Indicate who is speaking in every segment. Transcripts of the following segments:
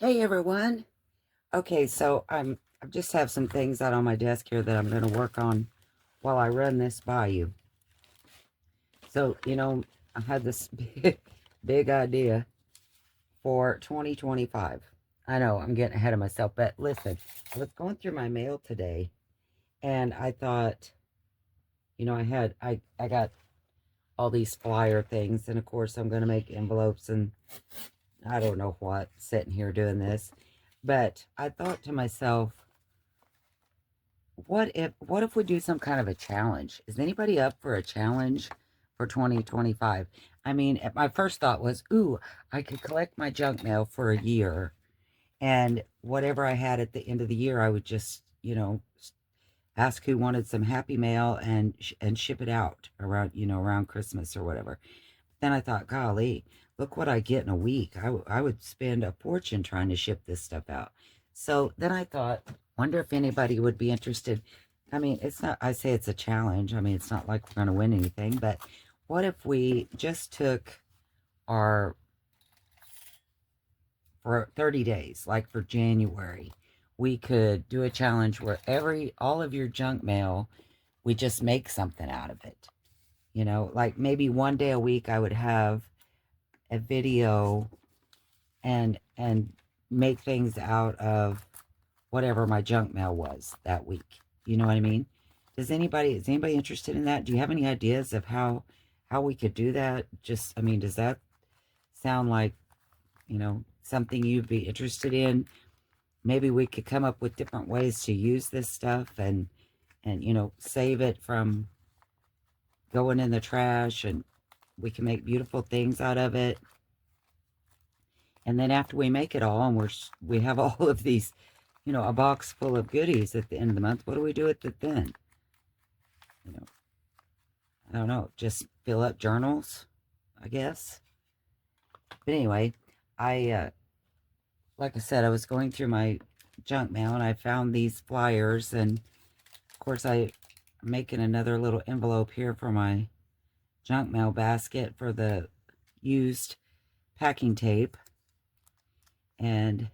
Speaker 1: Hey everyone. Okay, so I just have some things out on my desk here that I'm going to work on while I run this by you. So, I had this big idea for 2025. I know I'm getting ahead of myself, but listen, I was going through my mail today and I thought, I got all these flyer things, and of course I'm going to make envelopes and I don't know what, sitting here doing this. But I thought to myself, what if we do some kind of a challenge? Is anybody up for a challenge for 2025? I mean, my first thought was, ooh, I could collect my junk mail for a year, and whatever I had at the end of the year, I would just, ask who wanted some happy mail and ship it out around Christmas or whatever. Then I thought, golly, look what I get in a week. I would spend a fortune trying to ship this stuff out. So then I thought, wonder if anybody would be interested. I mean, it's not, I say it's a challenge. I mean, it's not like we're going to win anything, but what if we just took our, for 30 days, like for January, we could do a challenge where all of your junk mail, we just make something out of it. Like maybe one day a week I would have a video and make things out of whatever my junk mail was that week. You know what I mean? Is anybody interested in that? Do you have any ideas of how we could do that? Just, I mean, does that sound like, something you'd be interested in? Maybe we could come up with different ways to use this stuff and save it from going in the trash, and we can make beautiful things out of it. And then after we make it all and we have all of these, a box full of goodies at the end of the month, what do we do with it then? You know, I don't know, just fill up journals, I guess. But anyway, like I said, I was going through my junk mail and I found these flyers, and of course I'm making another little envelope here for my junk mail basket for the used packing tape. And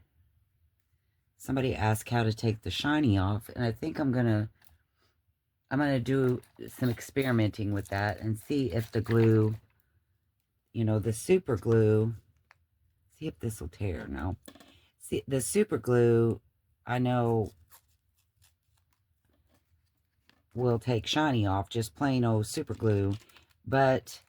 Speaker 1: somebody asked how to take the shiny off, and I think I'm gonna do some experimenting with that and see if the glue, the super glue, see if this will tear. No, see, the super glue, I know, will take shiny off, just plain old super glue. But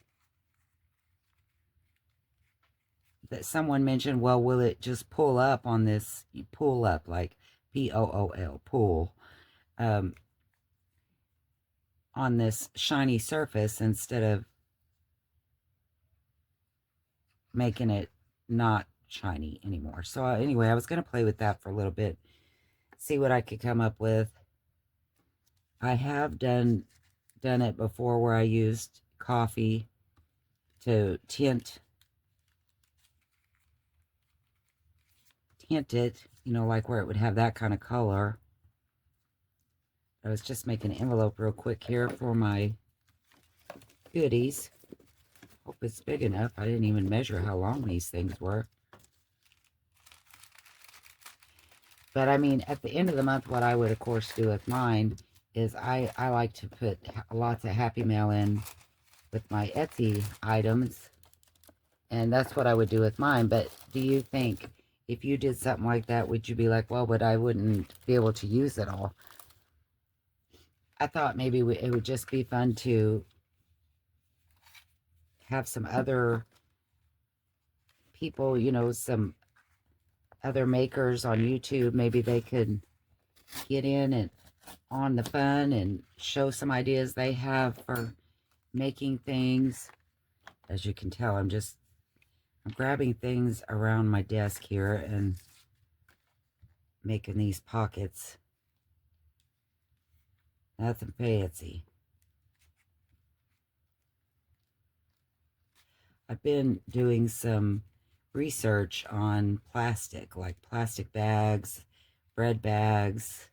Speaker 1: that someone mentioned, well, will it just pull up on this? You pull up, like POOL, pull, um, on this shiny surface instead of making it not shiny anymore. So anyway, I was going to play with that for a little bit, see what I could come up with. I have done it before where I used coffee to tint it, like where it would have that kind of color. I was just making an envelope real quick here for my goodies. Hope it's big enough. I didn't even measure how long these things were. But I mean, at the end of the month, what I would, of course, do with mine is I like to put lots of Happy Mail in with my Etsy items. And that's what I would do with mine. But do you think if you did something like that, would you be like, well, but I wouldn't be able to use it all? I thought maybe it would just be fun to have some other people, some other makers on YouTube. Maybe they could get in and on the fun and show some ideas they have for making things. As you can tell, I'm grabbing things around my desk here and making these pockets. Nothing fancy. I've been doing some research on plastic, like plastic bags, bread bags,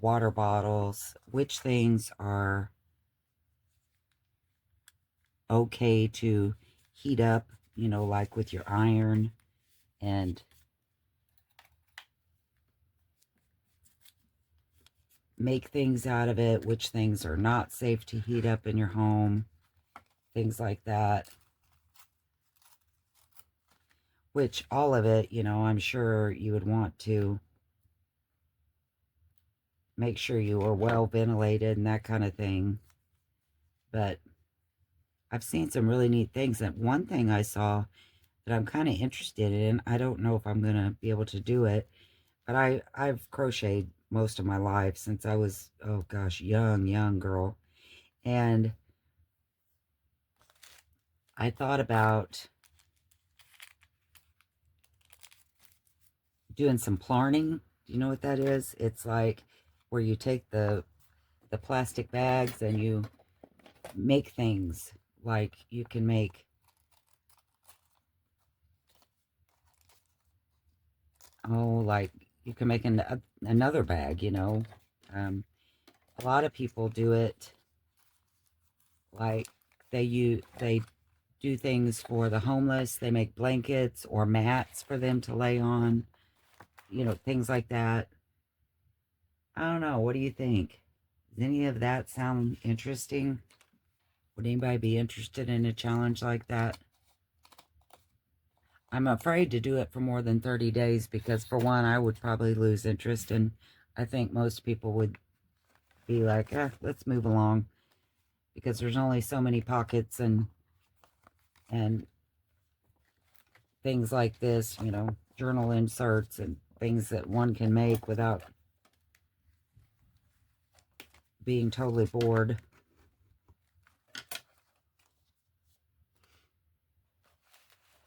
Speaker 1: water bottles, which things are okay to heat up, like with your iron, and make things out of it, which things are not safe to heat up in your home, things like that. Which all of it, you know, I'm sure you would want to make sure you are well ventilated and that kind of thing. But I've seen some really neat things. And one thing I saw that I'm kind of interested in, I don't know if I'm going to be able to do it, but I've crocheted most of my life since I was, oh gosh, young girl. And I thought about doing some plarning. Do you know what that is? It's like where you take the plastic bags and you make things. Like you can make, oh, like you can make another bag, you know. Um, a lot of people do it like they do things for the homeless. They make blankets or mats for them to lay on, you know, things like that. I don't know. What do you think? Does any of that sound interesting? Would anybody be interested in a challenge like that? I'm afraid to do it for more than 30 days because, for one, I would probably lose interest, and I think most people would be like, let's move along, because there's only so many pockets and things like this, you know, journal inserts and things that one can make without being totally bored.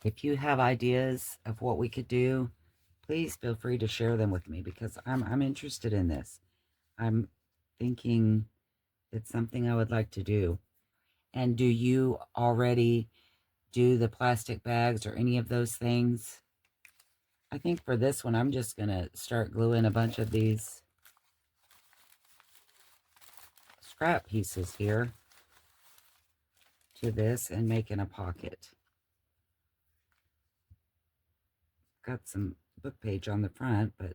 Speaker 1: If you have ideas of what we could do, please feel free to share them with me because I'm interested in this. I'm thinking it's something I would like to do. And do you already do the plastic bags or any of those things? I think for this one, I'm just going to start gluing a bunch of these scrap pieces here to this and making a pocket. Got some book page on the front, but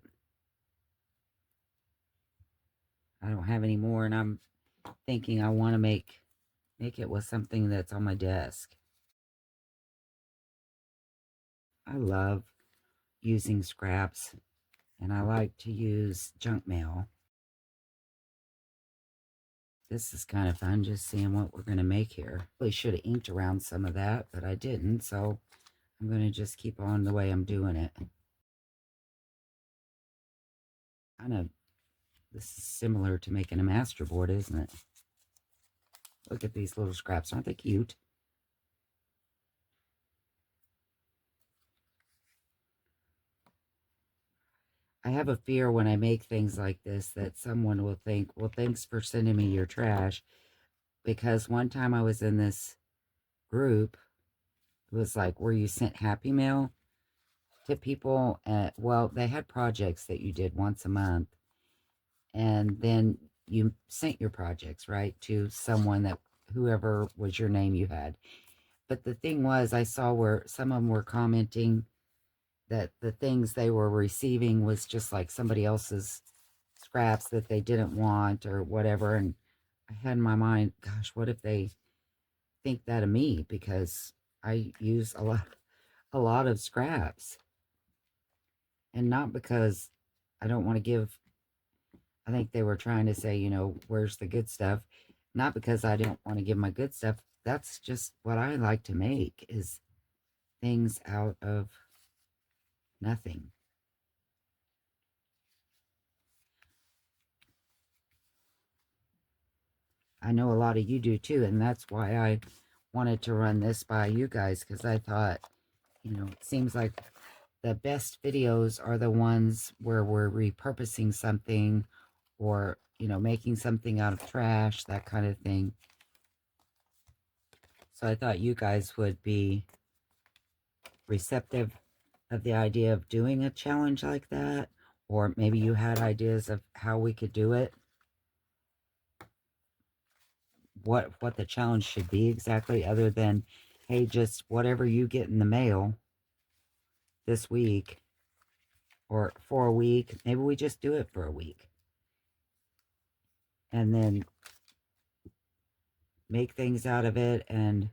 Speaker 1: I don't have any more, and I'm thinking I want to make it with something that's on my desk. I love using scraps, and I like to use junk mail. This is kind of fun, just seeing what we're going to make here. Really should have inked around some of that, but I didn't, so I'm going to just keep on the way I'm doing it. Kind of, this is similar to making a masterboard, isn't it? Look at these little scraps. Aren't they cute? I have a fear when I make things like this that someone will think, well, thanks for sending me your trash. Because one time I was in this group, it was like where you sent Happy Mail to people. Well, they had projects that you did once a month. And then you sent your projects, right, to someone that, whoever was your name you had. But the thing was, I saw where some of them were commenting that the things they were receiving was just like somebody else's scraps that they didn't want or whatever. And I had in my mind, gosh, what if they think that of me? Because I use a lot of scraps. And not because I don't want to give, I think they were trying to say, you know, where's the good stuff? Not because I don't want to give my good stuff. That's just what I like to make, is things out of nothing. I know a lot of you do too, and that's why I wanted to run this by you guys, because I thought, you know, it seems like the best videos are the ones where we're repurposing something or, you know, making something out of trash, that kind of thing. So I thought you guys would be receptive of the idea of doing a challenge like that, or maybe you had ideas of how we could do it, what the challenge should be exactly, other than, hey, just whatever you get in the mail this week or for a week. Maybe we just do it for a week. and then make things out of it and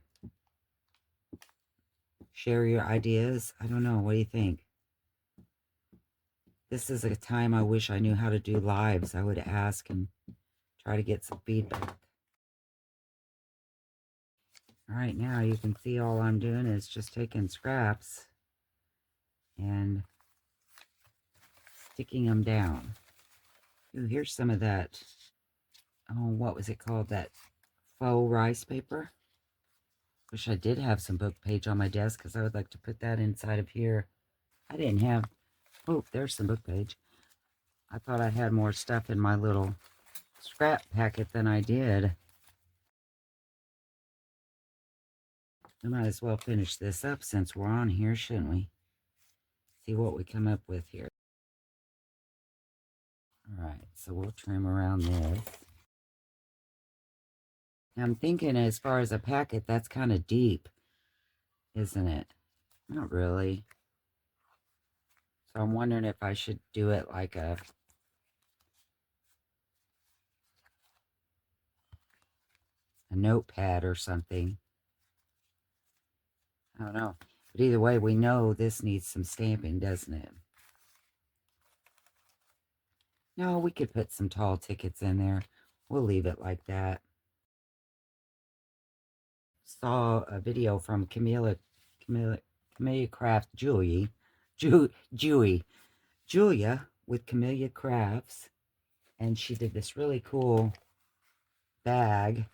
Speaker 1: share your ideas. I don't know. What do you think? This is a time I wish I knew how to do lives. I would ask and try to get some feedback. All right, now you can see all I'm doing is just taking scraps and sticking them down. Ooh, here's some of that, oh, what was it called? That faux rice paper. Wish I did have some book page on my desk because I would like to put that inside of here. I didn't have, oh, there's some book page. I thought I had more stuff in my little scrap packet than I did. I might as well finish this up since we're on here, shouldn't we? See what we come up with here. Alright, so we'll trim around this. Now I'm thinking as far as a packet, that's kind of deep, isn't it? Not really. So I'm wondering if I should do it like a notepad or something. I don't know. But either way, we know this needs some stamping, doesn't it? No, we could put some tall tickets in there. We'll leave it like that. Saw a video from Camellia Craft Julia with Camellia Crafts, and she did this really cool bag,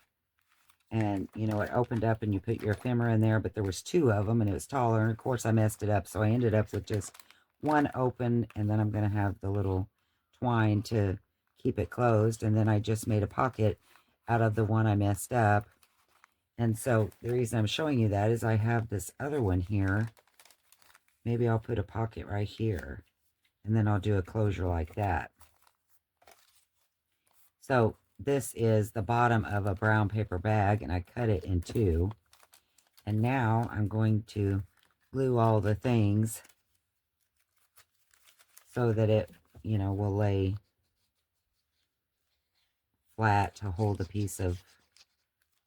Speaker 1: and you know, it opened up and you put your ephemera in there, but there was two of them and it was taller, and of course I messed it up, so I ended up with just one open, and then I'm going to have the little twine to keep it closed, and then I just made a pocket out of the one I messed up. And so the reason I'm showing you that is I have this other one here. Maybe I'll put a pocket right here, and then I'll do a closure like that. So this is the bottom of a brown paper bag, and I cut it in two. And now I'm going to glue all the things so that it, you know, will lay flat to hold a piece of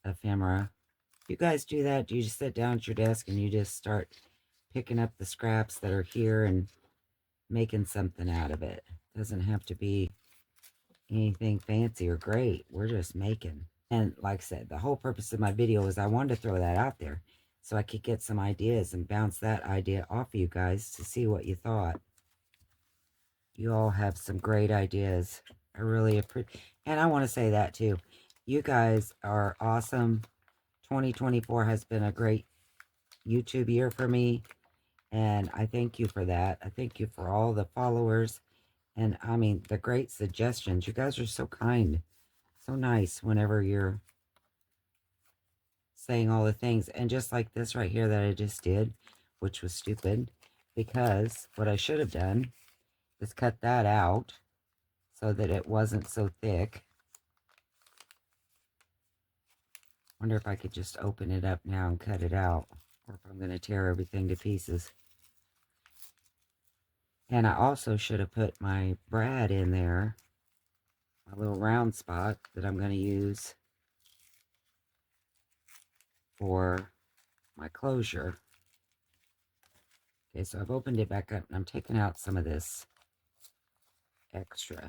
Speaker 1: ephemera. You guys do that? Do you just sit down at your desk and you just start picking up the scraps that are here and making something out of it? It doesn't have to be anything fancy or great. We're just making. And like I said, the whole purpose of my video is I wanted to throw that out there so I could get some ideas and bounce that idea off of you guys to see what you thought. You all have some great ideas. I really appreciate, and I want to say that too. You guys are awesome. 2024 has been a great YouTube year for me, and I thank you for that. I thank you for all the followers, and I mean the great suggestions. You guys are so kind, so nice whenever you're saying all the things. And just like this right here that I just did, which was stupid, because what I should have done is cut that out so that it wasn't so thick. Wonder if I could just open it up now and cut it out, or if I'm going to tear everything to pieces. And I also should have put my brad in there, my little round spot that I'm going to use for my closure. Okay, so I've opened it back up and I'm taking out some of this extra.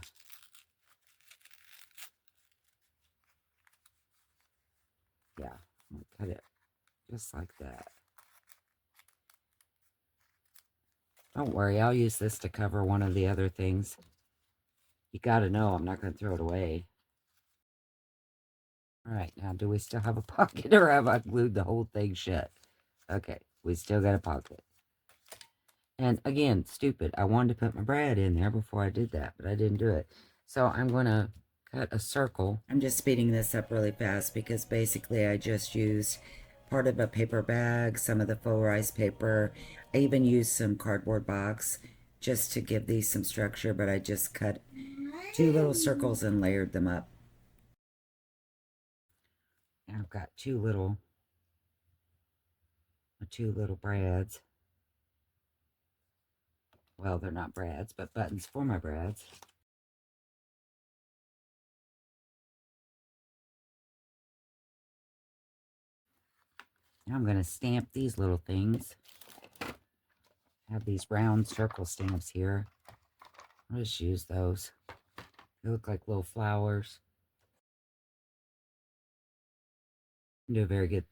Speaker 1: Yeah, I'm going to cut it just like that. Don't worry, I'll use this to cover one of the other things. You got to know I'm not going to throw it away. All right, now do we still have a pocket, or have I glued the whole thing shut? Okay, we still got a pocket. And again, stupid. I wanted to put my brad in there before I did that, but I didn't do it. So I'm going to cut a circle. I'm just speeding this up really fast because basically I just used part of a paper bag, some of the faux rice paper. I even used some cardboard box just to give these some structure, but I just cut two little circles and layered them up. And I've got two little brads. Well, they're not brads, but buttons for my brads. Now I'm going to stamp these little things. I have these round circle stamps here. I'll just use those. They look like little flowers. Didn't do a very good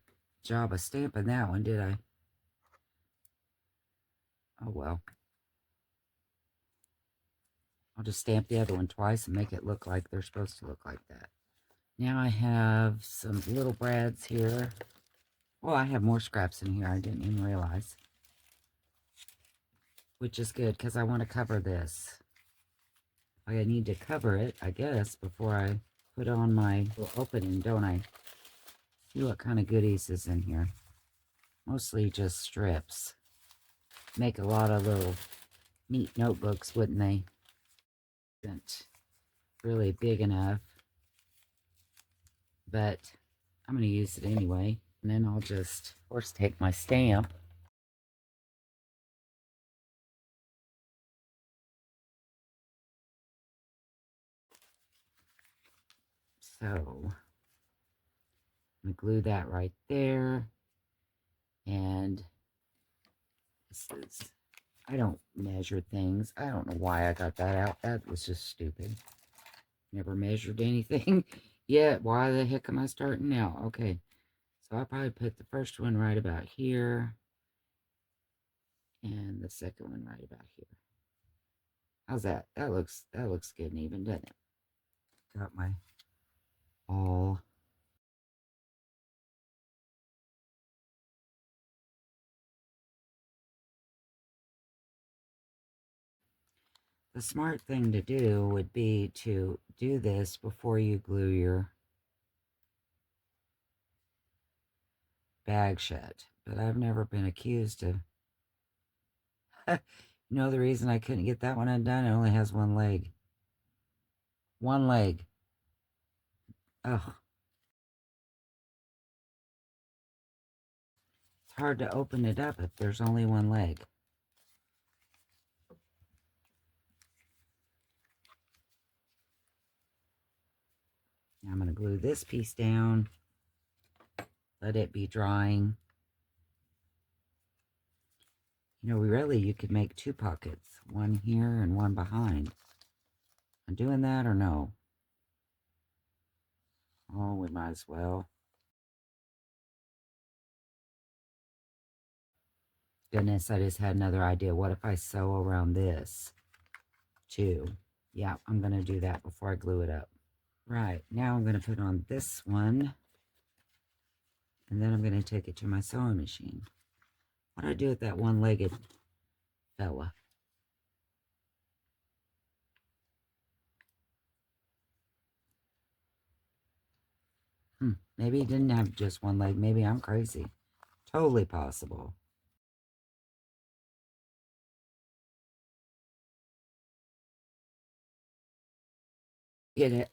Speaker 1: job of stamping that one, did I? Oh well. I'll just stamp the other one twice and make it look like they're supposed to look like that. Now I have some little brads here. Well, I have more scraps in here I didn't even realize. Which is good because I want to cover this. I need to cover it, I guess, before I put on my little opening, don't I? See what kind of goodies is in here. Mostly just strips. Make a lot of little neat notebooks, wouldn't they? Isn't really big enough. But I'm going to use it anyway. And then I'll just, of course, take my stamp. So, I'm going to glue that right there. And this is, I don't measure things. I don't know why I got that out. That was just stupid. Never measured anything yet. Why the heck am I starting now? Okay. So I'll probably put the first one right about here. And the second one right about here. How's that? That looks good and even, doesn't it? Got my all. The smart thing to do would be to do this before you glue your bag shut. But I've never been accused of... You know the reason I couldn't get that one undone? It only has one leg. One leg. Oh, it's hard to open it up if there's only one leg. Now I'm going to glue this piece down. Let it be drying. You know, really, you could make two pockets. One here and one behind. I'm doing that or no? Oh, we might as well. Goodness, I just had another idea. What if I sew around this too? Yeah, I'm going to do that before I glue it up. Right, now I'm going to put on this one. And then I'm going to take it to my sewing machine. What do I do with that one-legged fella? Maybe he didn't have just one leg. Maybe I'm crazy. Totally possible. Get it?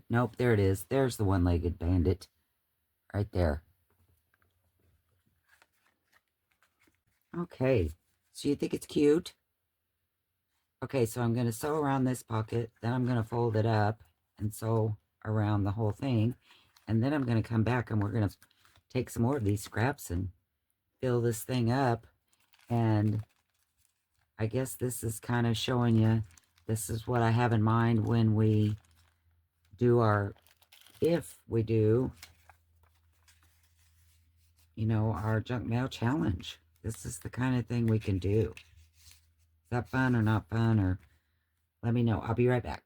Speaker 1: Nope, there it is. There's the one-legged bandit. Right there. Okay. So you think it's cute? Okay, so I'm going to sew around this pocket. Then I'm going to fold it up and sew around the whole thing. And then I'm going to come back and we're going to take some more of these scraps and fill this thing up. And I guess this is kind of showing you, this is what I have in mind when we do our, if we do, you know, our junk mail challenge. This is the kind of thing we can do. Is that fun or not fun? Or let me know. I'll be right back.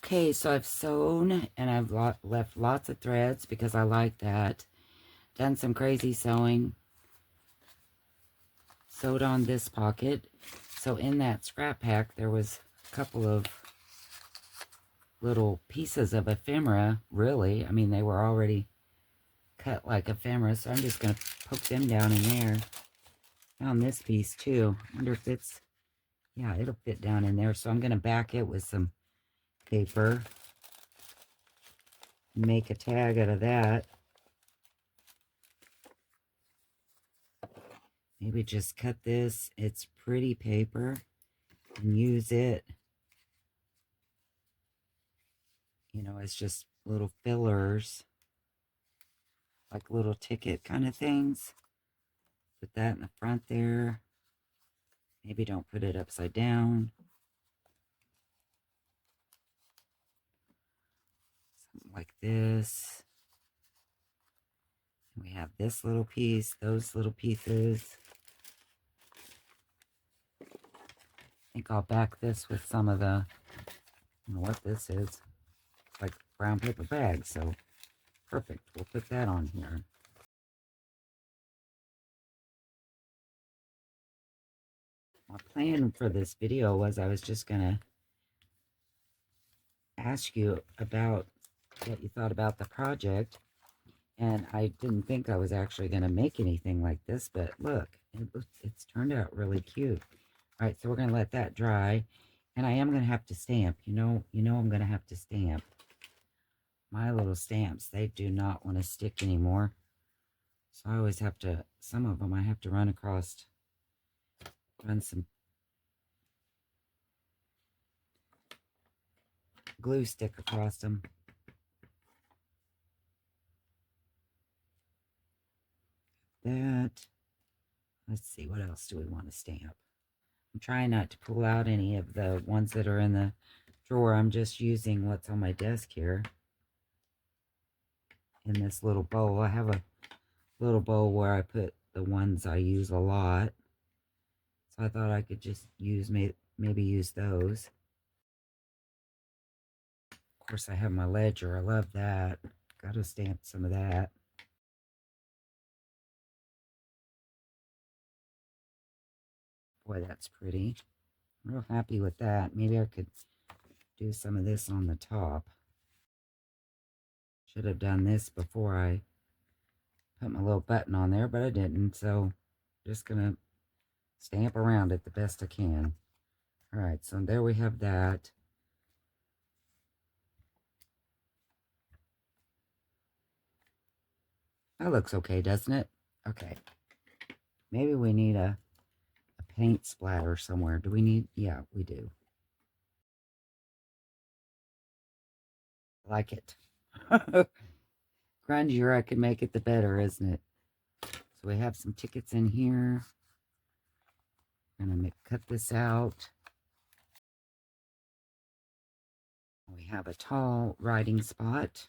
Speaker 1: Okay, so I've sewn and I've left lots of threads because I like that. Done some crazy sewing. Sewed on this pocket. So in that scrap pack, there was a couple of little pieces of ephemera, really. I mean, they were already cut like ephemera, so I'm just going to poke them down in there. Found this piece, too. I wonder if it's... Yeah, it'll fit down in there. So I'm going to back it with some paper. Make a tag out of that. Maybe just cut this. It's pretty paper. And use it. You know, it's just little fillers. Like little ticket kind of things. Put that in the front there. Maybe don't put it upside down. Something like this. We have this little piece, those little pieces. I think I'll back this with some of the, I don't know what this is. It's like brown paper bag, so perfect. We'll put that on here. My plan for this video was I was just going to ask you about what you thought about the project. And I didn't think I was actually going to make anything like this, but look, it's turned out really cute. All right, so we're going to let that dry. And I am going to have to stamp. You know I'm going to have to stamp. My little stamps, they do not want to stick anymore. So I always have to, some of them I have to run some glue stick across them. That. Let's see, what else do we want to stamp? I'm trying not to pull out any of the ones that are in the drawer. I'm just using what's on my desk here in this little bowl. I have a little bowl where I put the ones I use a lot. So I thought I could just use, maybe use those. Of course, I have my ledger. I love that. Got to stamp some of that. Boy, that's pretty. I'm real happy with that. Maybe I could do some of this on the top. Should have done this before I put my little button on there, but I didn't. So just going to stamp around it the best I can. All right, so there we have that. That looks okay, doesn't it? Okay. Maybe we need a paint splatter somewhere. Do we need? Yeah, we do. I like it. Grungier I can make it, the better, isn't it? So we have some tickets in here. I'm going to cut this out. We have a tall writing spot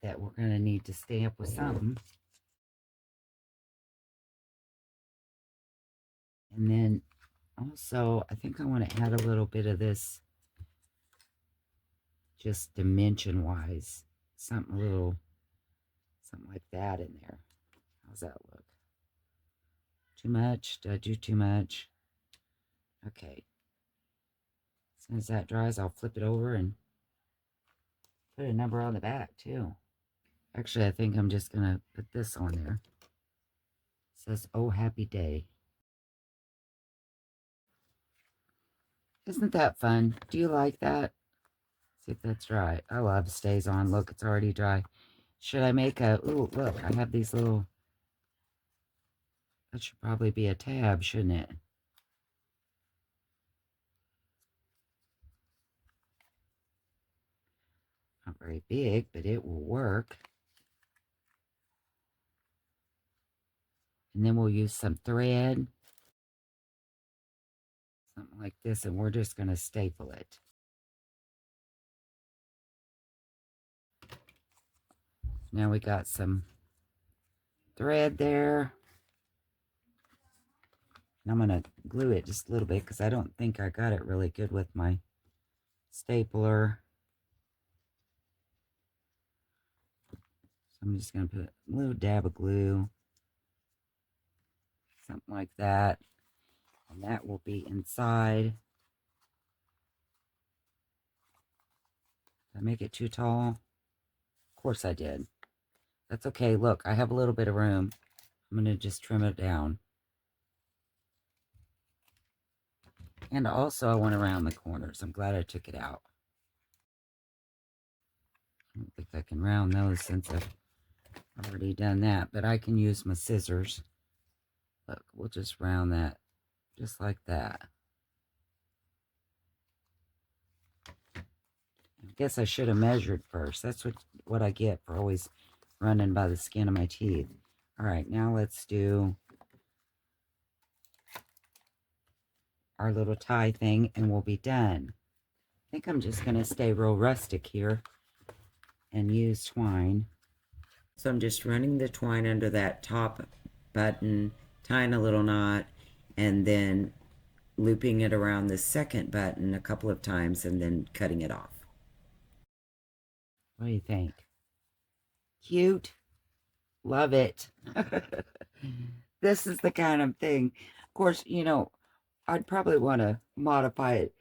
Speaker 1: that we're going to need to stamp with something. And then also, I think I want to add a little bit of this, just dimension-wise. Something like that in there. How's that look? Too much? Did I do too much? Okay. As soon as that dries, I'll flip it over and put a number on the back, too. Actually, I think I'm just going to put this on there. It says, "Oh, happy day." Isn't that fun? Do you like that? See if that's dry. I love stays on. Look, it's already dry. Should I make a... Ooh, look, I have these little... That should probably be a tab, shouldn't it? Not very big, but it will work. And then we'll use some thread. Something like this, and we're just going to staple it. Now we got some thread there. And I'm going to glue it just a little bit because I don't think I got it really good with my stapler. So I'm just going to put a little dab of glue. Something like that. And that will be inside. Did I make it too tall? Of course I did. That's okay. Look, I have a little bit of room. I'm going to just trim it down. And also I went around the corners. I'm glad I took it out. I don't think I can round those since I've already done that. But I can use my scissors. Look, we'll just round that just like that. I guess I should have measured first. That's what I get for always running by the skin of my teeth. All right, now let's do our little tie thing and we'll be done. I think I'm just going to stay real rustic here and use twine. So I'm just running the twine under that top button, tying a little knot, and then looping it around the second button a couple of times and then cutting it off. What do you think? Cute? Love it. This is the kind of thing. Of course, you know, I'd probably want to modify it.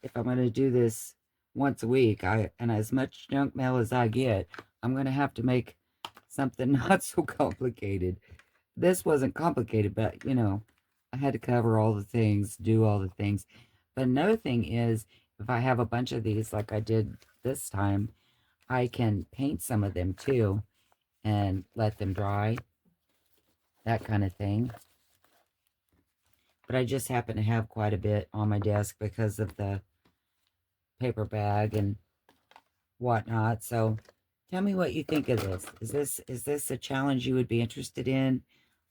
Speaker 1: If I'm going to do this once a week, and as much junk mail as I get, I'm going to have to make something not so complicated. This wasn't complicated, but you know, I had to cover all the things, do all the things. But another thing is, if I have a bunch of these like I did this time, I can paint some of them too and let them dry, that kind of thing. But I just happen to have quite a bit on my desk because of the paper bag and whatnot. So tell me what you think of this. Is this a challenge you would be interested in,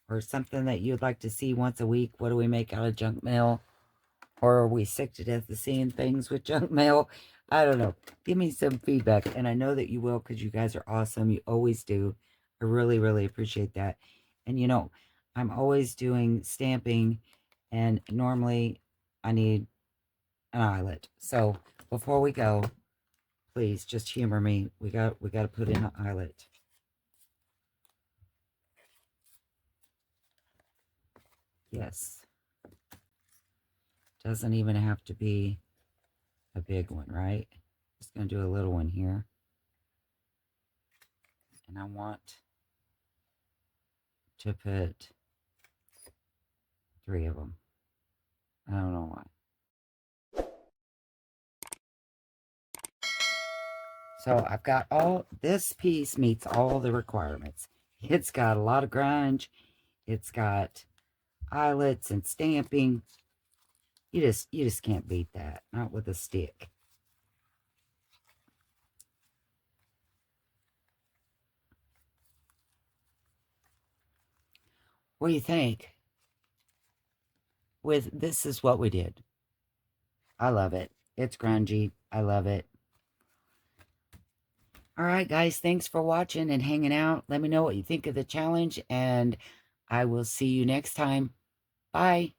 Speaker 1: or something that you'd like to see once a week? What do we make out of junk mail? Or are we sick to death of seeing things with junk mail? I don't know. Give me some feedback. And I know that you will, because you guys are awesome. You always do. I really, really appreciate that. And you know, I'm always doing stamping, and normally I need an eyelet. So before we go, please just humor me. We got to put in an eyelet. Yes. Doesn't even have to be a big one, right? Just going to do a little one here. And I want to put 3 of them. I don't know why. So I've got this piece meets all the requirements. It's got a lot of grunge. It's got eyelets and stamping. You just can't beat that. Not with a stick. What do you think? This is what we did. I love it. It's grungy. I love it. All right, guys. Thanks for watching and hanging out. Let me know what you think of the challenge, and I will see you next time. Bye.